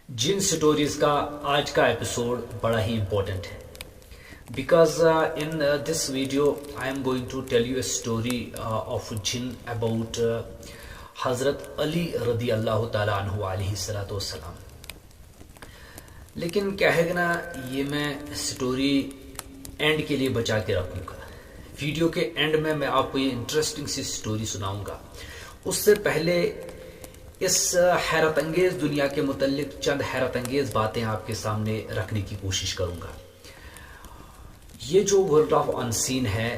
جن سٹوریز کا آج کا ایپیسوڈ بڑا ہی امپورٹنٹ ہے because in this video I am going to tell you a story of jinn about حضرت علی رضی اللہ تعالیٰ عنہ علیہ الصلاۃ والسلام. لیکن کیا ہے کہ نا یہ میں اسٹوری اینڈ کے لیے بچا کے رکھوں گا. ویڈیو کے اینڈ میں آپ کو یہ انٹرسٹنگ سی اسٹوری سناؤں گا. اس سے پہلے اس حیرت انگیز دنیا کے متعلق چند حیرت انگیز باتیں آپ کے سامنے رکھنے کی کوشش کروں گا. یہ جو ورلڈ آف انسین ہے،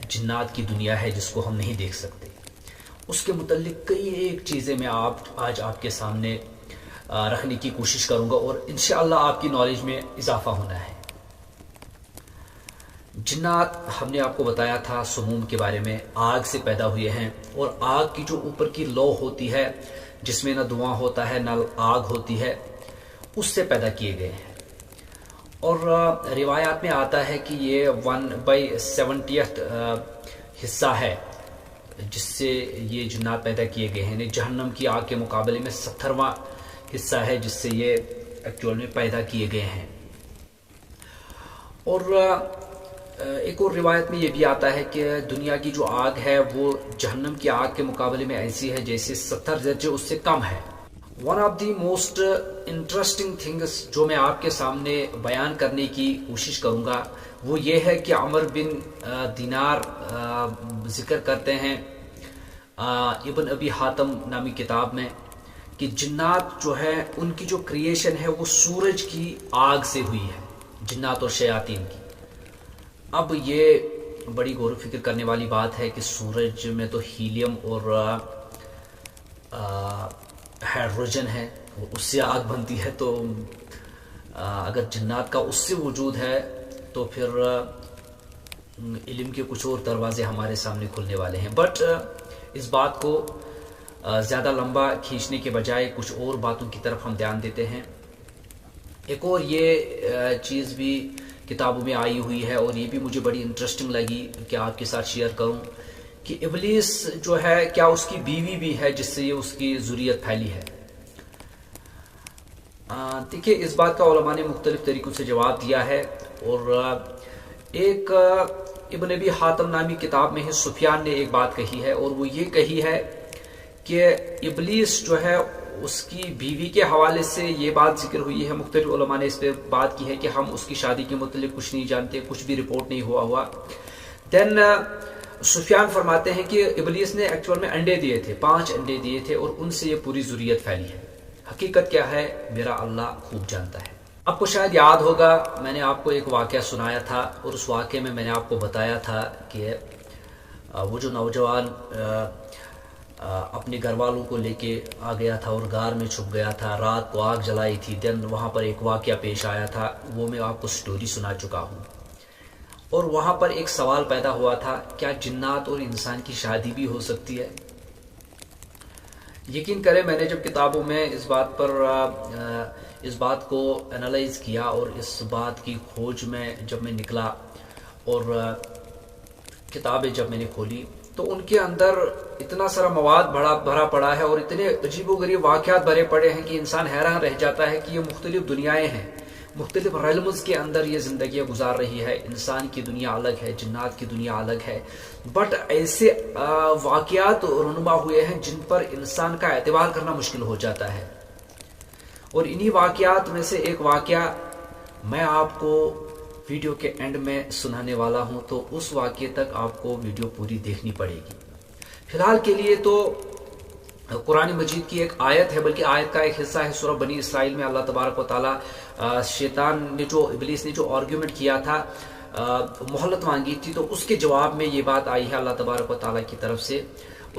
جنات کی دنیا ہے جس کو ہم نہیں دیکھ سکتے، اس کے متعلق کئی ایک چیزیں میں آج آپ کے سامنے رکھنے کی کوشش کروں گا اور انشاءاللہ آپ کی نالج میں اضافہ ہونا ہے. جنات ہم نے آپ کو بتایا تھا سموم کے بارے میں، آگ سے پیدا ہوئے ہیں، اور آگ کی جو اوپر کی لو ہوتی ہے جس میں نہ دھواں ہوتا ہے نہ آگ ہوتی ہے، اس سے پیدا کیے گئے ہیں. اور روایات میں آتا ہے کہ یہ 1/70 حصہ ہے جس سے یہ جنات پیدا کیے گئے ہیں. جہنم کی آگ کے مقابلے میں 70واں حصہ ہے جس سے یہ ایکچوئل میں پیدا کیے گئے ہیں. اور ایک اور روایت میں یہ بھی آتا ہے کہ دنیا کی جو آگ ہے وہ جہنم کی آگ کے مقابلے میں ایسی ہے جیسے 70 درجے اس سے کم ہے. One of the most interesting things جو میں آپ کے سامنے بیان کرنے کی کوشش کروں گا وہ یہ ہے کہ عمر بن دینار ذکر کرتے ہیں ابن ابی حاتم نامی کتاب میں کہ جنات جو ہے ان کی جو کریشن ہے وہ سورج کی آگ سے ہوئی ہے، جنات اور شیاطین کی. اب یہ بڑی غور و فکر کرنے والی بات ہے کہ سورج میں تو ہیلیم اور ہائیڈروجن ہے، اس سے آگ بنتی ہے. تو اگر جنات کا اس سے وجود ہے تو پھر علم کے کچھ اور دروازے ہمارے سامنے کھلنے والے ہیں. بٹ اس بات کو زیادہ لمبا کھینچنے کے بجائے کچھ اور باتوں کی طرف ہم دھیان دیتے ہیں. ایک اور یہ چیز بھی کتابوں میں آئی ہوئی ہے اور یہ بھی مجھے بڑی انٹرسٹنگ لگی کہ آپ کے ساتھ شیئر کروں کہ ابلیس جو ہے کیا اس کی بیوی بھی ہے جس سے یہ اس کی ذریت پھیلی ہے. دیکھیے اس بات کا علماء نے مختلف طریقوں سے جواب دیا ہے، اور ایک ابن ابی حاتم نامی کتاب میں ہی سفیان نے ایک بات کہی ہے، اور وہ یہ کہی ہے کہ ابلیس جو ہے اس کی بیوی کے حوالے سے یہ بات ذکر ہوئی ہے. مختلف علماء نے اس پہ بات کی ہے کہ ہم اس کی شادی کے متعلق کچھ نہیں جانتے، کچھ بھی رپورٹ نہیں ہوا. دین سفیان فرماتے ہیں کہ ابلیس نے ایکچوئل میں انڈے دیے تھے، 5 انڈے دیے تھے، اور ان سے یہ پوری ذریت پھیلی ہے. حقیقت کیا ہے میرا اللہ خوب جانتا ہے. آپ کو شاید یاد ہوگا میں نے آپ کو ایک واقعہ سنایا تھا، اور اس واقعے میں نے آپ کو بتایا تھا کہ وہ جو نوجوان اپنے گھر والوں کو لے کے آ گیا تھا اور غار میں چھپ گیا تھا، رات کو آگ جلائی تھی. دن وہاں پر ایک واقعہ پیش آیا تھا، وہ میں آپ کو سٹوری سنا چکا ہوں. اور وہاں پر ایک سوال پیدا ہوا تھا، کیا جنات اور انسان کی شادی بھی ہو سکتی ہے؟ یقین کریں میں نے جب کتابوں میں اس بات کو انالائز کیا اور اس بات کی کھوج میں جب میں نکلا اور کتابیں جب میں نے کھولی تو ان کے اندر اتنا سارا مواد بھرا پڑا ہے اور اتنے عجیب و غریب واقعات بھرے پڑے ہیں کہ انسان حیران رہ جاتا ہے کہ یہ مختلف دنیایں ہیں، مختلف ریلمز کے اندر یہ زندگیاں گزار رہی ہے. انسان کی دنیا الگ ہے، جنات کی دنیا الگ ہے، بٹ ایسے واقعات رونما ہوئے ہیں جن پر انسان کا اعتبار کرنا مشکل ہو جاتا ہے. اور انہی واقعات میں سے ایک واقعہ میں آپ کو ویڈیو کے اینڈ میں سنانے والا ہوں، تو اس واقعے تک آپ کو ویڈیو پوری دیکھنی پڑے گی. فی الحال کے لیے تو قرآن مجید کی ایک آیت ہے، بلکہ آیت کا ایک حصہ ہے سورہ بنی اسرائیل میں. اللہ تبارک و تعالیٰ شیطان نے ابلیس نے جو آرگیومنٹ کیا تھا، مہلت مانگی تھی، تو اس کے جواب میں یہ بات آئی ہے اللہ تبارک و تعالیٰ کی طرف سے.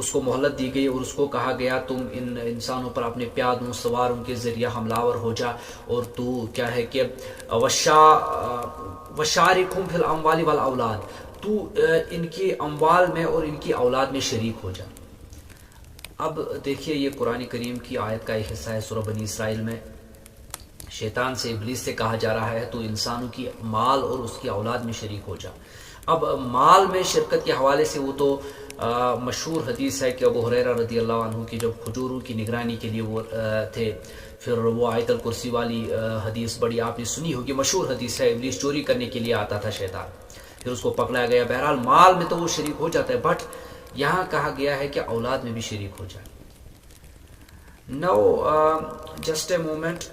اس کو مہلت دی گئی اور اس کو کہا گیا تم ان انسانوں پر اپنے پیادوں سواروں کے ذریعہ حملہ ور ہو جا، اور تو کیا ہے کہ وشارکہم فی الاموال والاولاد، تو ان کی اموال میں اور ان کی اولاد میں شریک ہو جا. اب دیکھیے یہ قرآن کریم کی آیت کا ایک حصہ ہے سورہ بنی اسرائیل میں. شیطان سے ابلیس سے کہا جا رہا ہے تو انسانوں کی مال اور اس کی اولاد میں شریک ہو جا. اب مال میں شرکت کے حوالے سے وہ تو مشہور حدیث ہے کہ ابو ہریرہ رضی اللہ عنہ کی جب کھجوروں کی نگرانی کے لیے وہ تھے، پھر وہ آیت الکرسی والی حدیث بڑی آپ نے سنی ہوگی، مشہور حدیث ہے، ابلیس چوری کرنے کے لیے آتا تھا شیطان، پھر اس کو پکڑایا گیا. بہرحال مال میں تو وہ شریک ہو جاتا ہے، بٹ یہاں کہا گیا ہے کہ اولاد میں بھی شریک ہو جائے. Now, just a moment.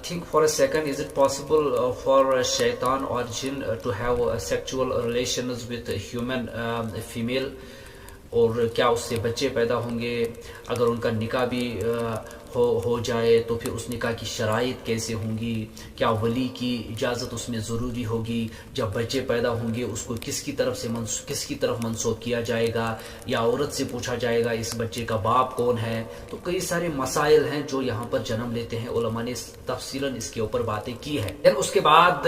Think for a second, is it possible for a shaitan or jinn to have sexual relations with a human female? اور کیا اس سے بچے پیدا ہوں گے؟ اگر ان کا نکاح بھی ہو جائے تو پھر اس نکاح کی شرائط کیسے ہوں گی؟ کیا ولی کی اجازت اس میں ضروری ہوگی؟ جب بچے پیدا ہوں گے اس کو کس کی طرف منسوب کیا جائے گا، یا عورت سے پوچھا جائے گا اس بچے کا باپ کون ہے؟ تو کئی سارے مسائل ہیں جو یہاں پر جنم لیتے ہیں. علماء نے تفصیلاً اس کے اوپر باتیں کی ہیں. پھر اس کے بعد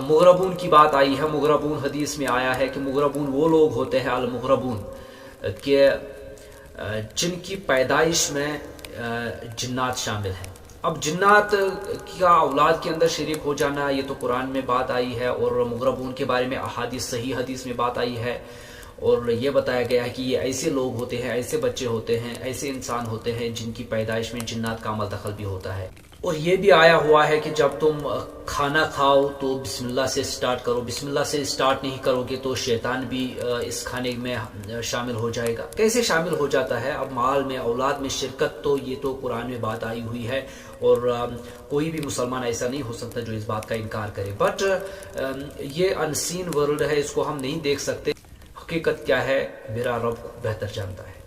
مغربون کی بات آئی ہے. مغربون حدیث میں آیا ہے کہ مغربون وہ لوگ ہوتے ہیں، المغربون، کہ جن کی پیدائش میں جنات شامل ہیں. اب جنات کا اولاد کے اندر شریک ہو جانا یہ تو قرآن میں بات آئی ہے، اور مغربون کے بارے میں احادیث صحیح حدیث میں بات آئی ہے، اور یہ بتایا گیا ہے کہ یہ ایسے لوگ ہوتے ہیں، ایسے بچے ہوتے ہیں، ایسے انسان ہوتے ہیں جن کی پیدائش میں جنات کا عمل دخل بھی ہوتا ہے. اور یہ بھی آیا ہوا ہے کہ جب تم کھانا کھاؤ تو بسم اللہ سے سٹارٹ کرو، بسم اللہ سے سٹارٹ نہیں کرو گے تو شیطان بھی اس کھانے میں شامل ہو جائے گا. کیسے شامل ہو جاتا ہے؟ اب مال میں اولاد میں شرکت تو یہ تو قرآن میں بات آئی ہوئی ہے، اور کوئی بھی مسلمان ایسا نہیں ہو سکتا جو اس بات کا انکار کرے. بٹ یہ انسین ورلڈ ہے، اس کو ہم نہیں دیکھ سکتے. حقیقت کیا ہے میرا رب بہتر جانتا ہے.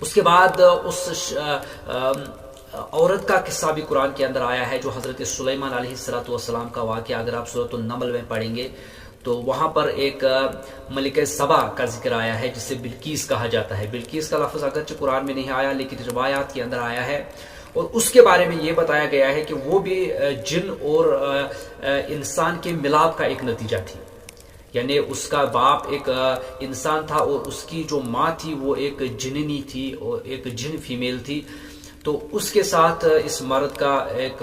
اس کے بعد اس عورت کا قصہ بھی قرآن کے اندر آیا ہے، جو حضرت سلیمان علیہ السلام کا واقعہ اگر آپ سورۃ النمل میں پڑھیں گے تو وہاں پر ایک ملکہ سبا کا ذکر آیا ہے جسے بلقیس کہا جاتا ہے. بلقیس کا لفظ اگرچہ قرآن میں نہیں آیا لیکن روایات کے اندر آیا ہے، اور اس کے بارے میں یہ بتایا گیا ہے کہ وہ بھی جن اور انسان کے ملاپ کا ایک نتیجہ تھی. یعنی اس کا باپ ایک انسان تھا اور اس کی جو ماں تھی وہ ایک جننی تھی، اور ایک جن فیمیل تھی. تو اس کے ساتھ اس مرد کا ایک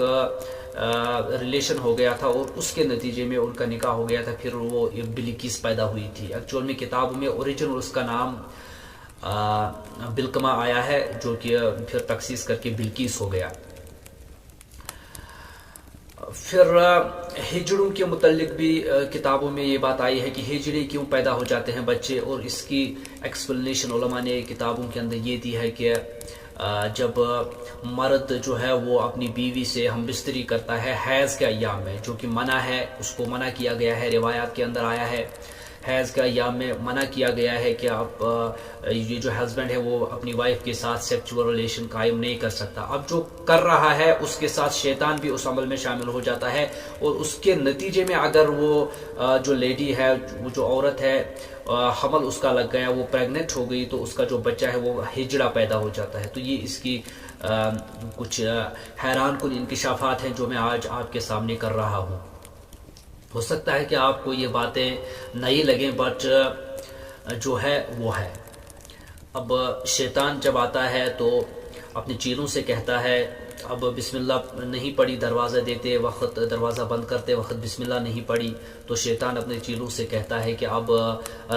ریلیشن ہو گیا تھا، اور اس کے نتیجے میں ان کا نکاح ہو گیا تھا. پھر وہ ایک بلقیس پیدا ہوئی تھی. ایکچوئل میں کتابوں میں اوریجنل اس کا نام بلقمہ آیا ہے، جو کہ پھر تخصیص کر کے بلقیس ہو گیا. پھر ہجڑوں کے متعلق بھی کتابوں میں یہ بات آئی ہے کہ ہجڑے کیوں پیدا ہو جاتے ہیں بچے، اور اس کی ایکسپلینیشن علماء نے کتابوں کے اندر یہ دی ہے کہ جب مرد جو ہے وہ اپنی بیوی سے ہم بستری کرتا ہے حیض کے ایام میں، جو کہ منع ہے، اس کو منع کیا گیا ہے، روایات کے اندر آیا ہے حیض کے ایام میں منع کیا گیا ہے کہ آپ یہ جو ہسبینڈ ہے وہ اپنی وائف کے ساتھ سیکچول ریلیشن قائم نہیں کر سکتا. اب جو کر رہا ہے اس کے ساتھ شیطان بھی اس عمل میں شامل ہو جاتا ہے، اور اس کے نتیجے میں اگر وہ جو لیڈی ہے، وہ جو عورت ہے، حمل اس کا لگ گیا، وہ پریگننٹ ہو گئی، تو اس کا جو بچہ ہے وہ ہجڑا پیدا ہو جاتا ہے. تو یہ اس کی کچھ حیران کن انکشافات ہیں جو میں آج آپ کے سامنے کر رہا ہوں. ہو سکتا ہے کہ آپ کو یہ باتیں نہیں لگیں، بٹ جو ہے وہ ہے. اب شیطان جب آتا ہے تو اپنی چیلوں سے کہتا ہے، اب بسم اللہ نہیں پڑھی، دروازہ دیتے وقت، دروازہ بند کرتے وقت بسم اللہ نہیں پڑھی، تو شیطان اپنے چیلوں سے کہتا ہے کہ اب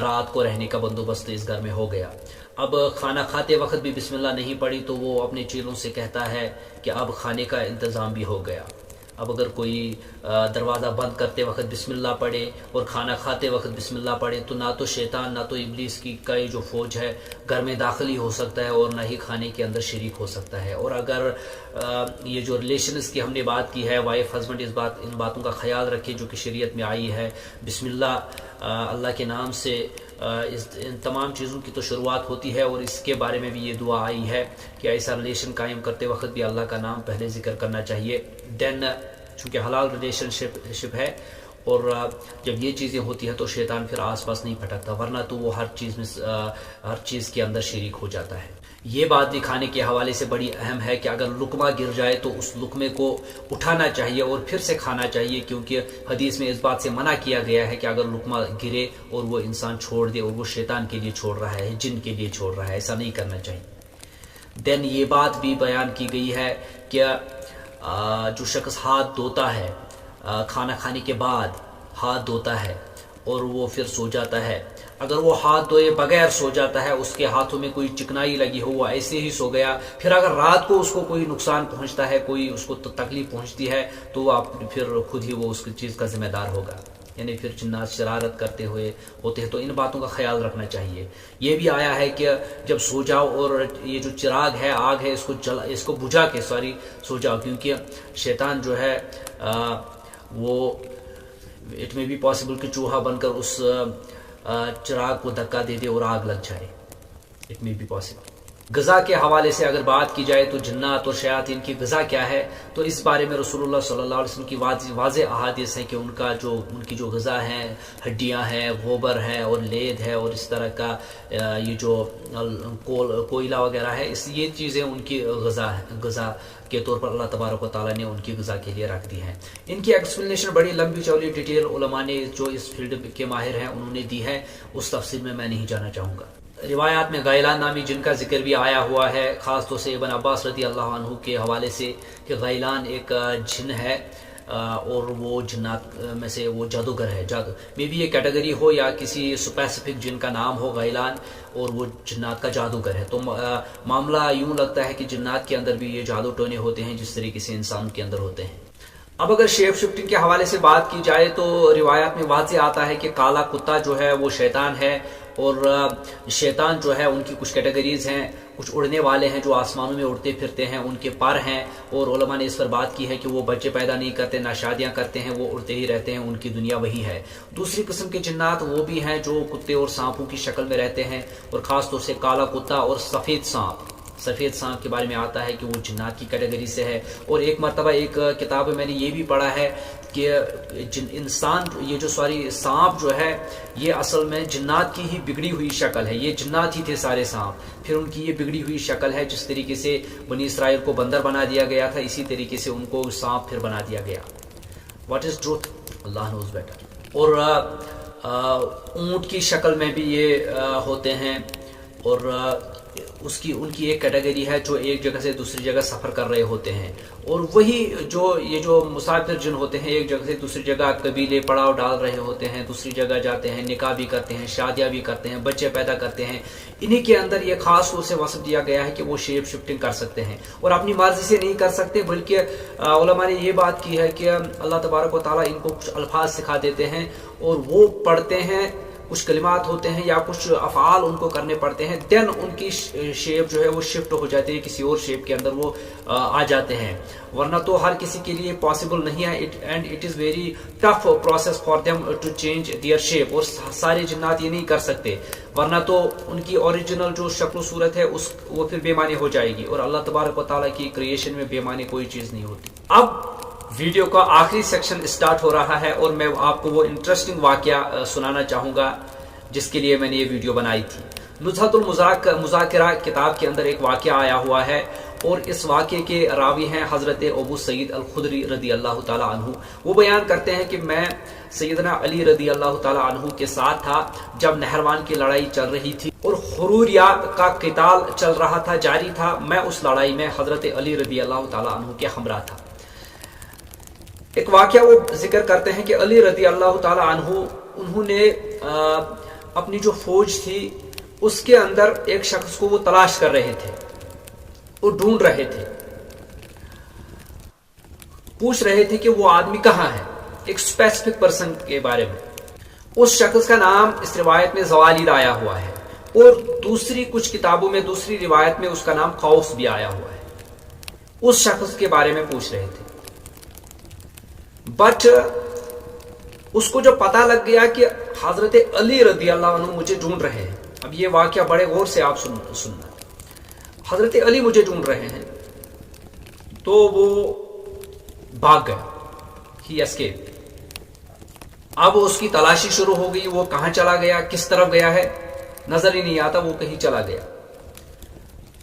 رات کو رہنے کا بندوبست اس گھر میں ہو گیا. اب کھانا کھاتے وقت بھی بسم اللہ نہیں پڑھی تو وہ اپنے چیلوں سے کہتا ہے کہ اب کھانے کا انتظام بھی ہو گیا. اب اگر کوئی دروازہ بند کرتے وقت بسم اللہ پڑھے اور کھانا کھاتے وقت بسم اللہ پڑھے تو نہ تو شیطان نہ تو ابلیس کی جو فوج ہے گھر میں داخل ہی ہو سکتا ہے، اور نہ ہی کھانے کے اندر شریک ہو سکتا ہے. اور اگر یہ جو ریلیشنز کی ہم نے بات کی ہے، وائف ہسبینڈ ان باتوں کا خیال رکھے جو کہ شریعت میں آئی ہے. بسم اللہ، اللہ کے نام سے ان تمام چیزوں کی تو شروعات ہوتی ہے، اور اس کے بارے میں بھی یہ دعا آئی ہے کہ ایسا ریلیشن قائم کرتے وقت بھی اللہ کا نام پہلے ذکر کرنا چاہیے. دین چونکہ حلال ریلیشن شپ ہے، اور جب یہ چیزیں ہوتی ہیں تو شیطان پھر آس پاس نہیں پھٹکتا، ورنہ تو وہ ہر چیز کے اندر شریک ہو جاتا ہے. یہ بات بھی کھانے کے حوالے سے بڑی اہم ہے کہ اگر لقمہ گر جائے تو اس لقمے کو اٹھانا چاہیے اور پھر سے کھانا چاہیے، کیونکہ حدیث میں اس بات سے منع کیا گیا ہے کہ اگر لقمہ گرے اور وہ انسان چھوڑ دے اور وہ شیطان کے لیے چھوڑ رہا ہے، جن کے لیے چھوڑ رہا ہے، ایسا نہیں کرنا چاہیے. دین یہ بات بھی بیان کی گئی ہے کہ جو شخص ہاتھ دھوتا ہے کھانا کھانے کے بعد، ہاتھ دھوتا ہے اور وہ پھر سو جاتا ہے، اگر وہ ہاتھ دھوئے بغیر سو جاتا ہے، اس کے ہاتھوں میں کوئی چکنائی لگی ہو، وہ ایسے ہی سو گیا، پھر اگر رات کو اس کو کوئی نقصان پہنچتا ہے، کوئی اس کو تکلیف پہنچتی ہے، تو وہ پھر خود ہی وہ اس چیز کا ذمہ دار ہوگا. یعنی پھر جنات شرارت کرتے ہوئے ہوتے ہیں، تو ان باتوں کا خیال رکھنا چاہیے. یہ بھی آیا ہے کہ جب سو جاؤ اور یہ جو چراغ ہے، آگ ہے، اس کو بجھا کے سو جاؤ، کیونکہ شیطان جو ہے وہ اٹ میں بھی پاسبل کہ چوہا بن کر اس چراغ کو دھکا دے دے اور آگ لگ جائے. اٹ میں بھی پاسبل. غذا کے حوالے سے اگر بات کی جائے تو جنات اور شیاطین کی غذا کیا ہے، تو اس بارے میں رسول اللہ صلی اللہ علیہ وسلم کی واضح احادیث ہیں کہ ان کی جو غذا ہیں، ہڈیاں ہیں، گوبر ہے اور لید ہے اور اس طرح کا یہ جو کوئلہ وغیرہ ہے، یہ چیزیں ان کی غذا کے طور پر اللہ تبارک و تعالیٰ نے ان کی غذا کے لیے رکھ دی ہیں. ان کی ایکسپلینیشن بڑی لمبی چوڑی ڈیٹیل علماء نے جو اس فیلڈ کے ماہر ہیں انہوں نے دی ہے، اس تفصیل میں نہیں جانا چاہوں گا. روایات میں غیلان نامی جن کا ذکر بھی آیا ہوا ہے، خاص طور سے ابن عباس رضی اللہ عنہ کے حوالے سے، کہ غیلان ایک جن ہے اور وہ جنات میں سے وہ جادوگر ہے. میں بھی یہ کیٹیگری ہو یا کسی اسپیسیفک جن کا نام ہو غیلان اور وہ جنات کا جادوگر ہے، تو معاملہ یوں لگتا ہے کہ جنات کے اندر بھی یہ جادو ٹونے ہوتے ہیں جس طریقے سے انسان کے اندر ہوتے ہیں. اب اگر شیپ شفٹنگ کے حوالے سے بات کی جائے تو روایات میں واضح آتا ہے کہ کالا کتا جو ہے وہ شیطان ہے، اور شیطان جو ہے ان کی کچھ کیٹیگریز ہیں. کچھ اڑنے والے ہیں جو آسمانوں میں اڑتے پھرتے ہیں، ان کے پر ہیں، اور علماء نے اس پر بات کی ہے کہ وہ بچے پیدا نہیں کرتے، نہ شادیاں کرتے ہیں، وہ اڑتے ہی رہتے ہیں، ان کی دنیا وہی ہے. دوسری قسم کے جنات وہ بھی ہیں جو کتے اور سانپوں کی شکل میں رہتے ہیں، اور خاص طور سے کالا کتا اور سفید سانپ کے بارے میں آتا ہے کہ وہ جنات کی کیٹیگری سے ہے. اور ایک مرتبہ ایک کتاب میں نے یہ بھی پڑھا ہے کہ سانپ جو ہے یہ اصل میں جنات کی ہی بگڑی ہوئی شکل ہے. یہ جنات ہی تھے سارے سانپ، پھر ان کی یہ بگڑی ہوئی شکل ہے. جس طریقے سے بنی اسرائیل کو بندر بنا دیا گیا تھا، اسی طریقے سے ان کو سانپ پھر بنا دیا گیا. What is truth? Allah knows better. اور اونٹ کی شکل میں بھی یہ ہوتے ہیں، اور ان کی ایک کیٹیگری ہے جو ایک جگہ سے دوسری جگہ سفر کر رہے ہوتے ہیں. اور وہی یہ جو مسافر جن ہوتے ہیں، ایک جگہ سے دوسری جگہ قبیلے پڑاؤ ڈال رہے ہوتے ہیں، دوسری جگہ جاتے ہیں، نکاح بھی کرتے ہیں، شادیاں بھی کرتے ہیں، بچے پیدا کرتے ہیں. انہی کے اندر یہ خاص طور سے وصف دیا گیا ہے کہ وہ شیپ شفٹنگ کر سکتے ہیں، اور اپنی مرضی سے نہیں کر سکتے، بلکہ علماء نے یہ بات کی ہے کہ اللہ تبارک و تعالیٰ ان کو کچھ الفاظ سکھا دیتے ہیں اور وہ پڑھتے ہیں، کچھ کلمات ہوتے ہیں یا کچھ افعال ان کو کرنے پڑتے ہیں، دین ان کی شیپ جو ہے وہ شفٹ ہو جاتی ہے، کسی اور شیپ کے اندر وہ آ جاتے ہیں. ورنہ تو ہر کسی کے لیے پاسبل نہیں ہے، and it is very tough process for them to change their shape. اور سارے جنات یہ نہیں کر سکتے، ورنہ تو ان کی اوریجنل جو شکل و صورت ہے وہ پھر بے معنی ہو جائے گی، اور اللہ تبارک و تعالیٰ کی کریشن میں بے معنی کوئی چیز نہیں ہوتی. اب ویڈیو کا آخری سیکشن اسٹارٹ ہو رہا ہے، اور میں آپ کو وہ انٹرسٹنگ واقعہ سنانا چاہوں گا جس کے لیے میں نے یہ ویڈیو بنائی تھی. نزہۃ المذاکرہ کتاب کے اندر ایک واقعہ آیا ہوا ہے، اور اس واقعے کے راوی ہیں حضرت ابو سعید الخدری رضی اللہ تعالیٰ عنہ. وہ بیان کرتے ہیں کہ میں سیدنا علی رضی اللہ تعالیٰ عنہ کے ساتھ تھا جب نہروان کی لڑائی چل رہی تھی اور خروریہ کا قتال چل رہا تھا، جاری تھا. میں اس لڑائی میں حضرت علی رضی اللہ تعالیٰ عنہ کے ہمراہ تھا. ایک واقعہ وہ ذکر کرتے ہیں کہ علی رضی اللہ تعالیٰ عنہ انہوں نے اپنی جو فوج تھی اس کے اندر ایک شخص کو وہ تلاش کر رہے تھے، وہ ڈھونڈ رہے تھے، پوچھ رہے تھے کہ وہ آدمی کہاں ہے، ایک اسپیسیفک پرسن کے بارے میں. اس شخص کا نام اس روایت میں زوالید آیا ہوا ہے، اور دوسری کچھ کتابوں میں دوسری روایت میں اس کا نام قوس بھی آیا ہوا ہے. اس شخص کے بارے میں پوچھ رہے تھے، بٹ اس کو جو پتا لگ گیا کہ حضرت علی رضی اللہ عنہ مجھے ڈھونڈ رہے ہیں. اب یہ واقعہ بڑے غور سے آپ سننا. حضرت علی مجھے ڈھونڈ رہے ہیں، تو وہ بھاگ گیا. ہی اسکیپ. اب اس کی تلاشی شروع ہو گئی. وہ کہاں چلا گیا، کس طرف گیا ہے نظر ہی نہیں آتا، وہ کہیں چلا گیا.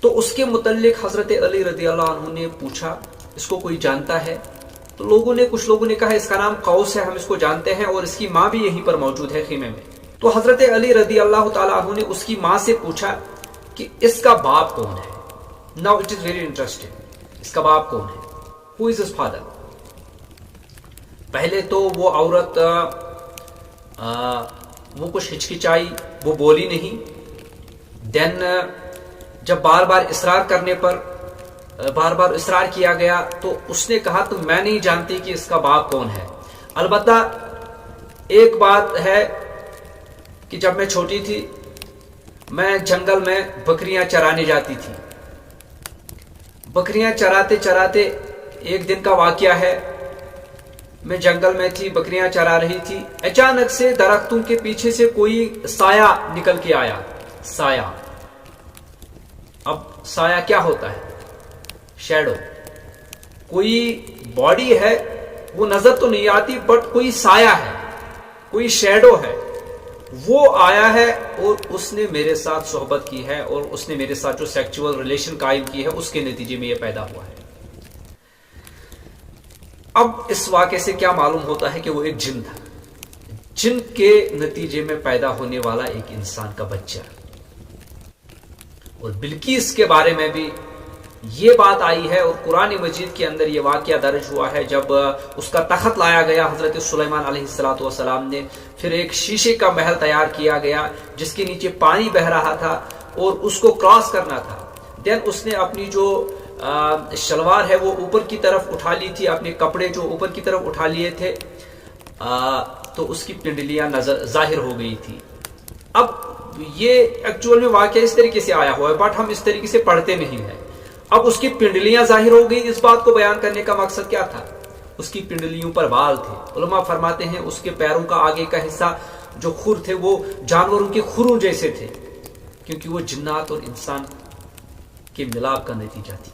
تو اس کے متعلق حضرت علی رضی اللہ عنہ نے پوچھا اس کو کوئی جانتا ہے؟ تو کچھ لوگوں نے کہا اس کا نام قوس ہے، ہم اس کو جانتے ہیں، اور اس کی ماں بھی یہیں پر موجود ہے خیمے میں. تو حضرت علی رضی اللہ تعالیٰ عنہ نے اس کی ماں سے پوچھا کہ اس کا باپ کون ہے. Now it is very interesting. اس کا باپ کون ہے؟ Who is his father? پہلے تو وہ عورت وہ کچھ ہچکچائی، وہ بولی نہیں. دین جب بار بار اصرار کرنے پر بار بار اصرار کیا گیا تو اس نے کہا تو میں نہیں جانتی کہ اس کا باپ کون ہے. البتہ ایک بات ہے کہ جب میں چھوٹی تھی میں جنگل میں بکریاں چرانے جاتی تھی. بکریاں چراتے چراتے ایک دن کا واقعہ ہے، میں جنگل میں تھی، بکریاں چرا رہی تھی، اچانک سے درختوں کے پیچھے سے کوئی سایہ نکل کے آیا. سایہ، اب سایہ کیا ہوتا ہے؟ شیڈو. کوئی باڈی ہے وہ نظر تو نہیں آتی، بٹ کوئی سایہ ہے، کوئی شیڈو ہے، وہ آیا ہے اور اس نے میرے ساتھ صحبت کی ہے اور اس نے میرے ساتھ جو سیکچول ریلیشن قائم کی ہے، اس کے نتیجے میں یہ پیدا ہوا ہے. اب اس واقعے سے کیا معلوم ہوتا ہے کہ وہ ایک جن تھا، جن کے نتیجے میں پیدا ہونے والا ایک انسان کا بچہ. اور بلقیس کے بارے میں بھی یہ بات آئی ہے اور قرآن مجید کے اندر یہ واقعہ درج ہوا ہے. جب اس کا تخت لایا گیا حضرت سلیمان علیہ السلام نے، پھر ایک شیشے کا محل تیار کیا گیا جس کے نیچے پانی بہ رہا تھا اور اس کو کراس کرنا تھا. دین اس نے اپنی جو شلوار ہے وہ اوپر کی طرف اٹھا لی تھی، اپنے کپڑے جو اوپر کی طرف اٹھا لیے تھے، تو اس کی پنڈلیاں ظاہر ہو گئی تھی. اب یہ ایکچوئل میں واقعہ اس طریقے سے آیا ہوا ہے، بٹ ہم اس طریقے سے پڑھتے نہیں ہیں. اب اس کی پنڈلیاں ظاہر ہو گئی. اس بات کو بیان کرنے کا مقصد کیا تھا؟ اس کی پنڈلیوں پر بال تھے. علماء فرماتے ہیں اس کے پیروں کا آگے کا حصہ جو کھر تھے وہ جانوروں کے کھروں جیسے تھے، کیونکہ وہ جنات اور انسان کے ملاپ کا نتیجہ تھی.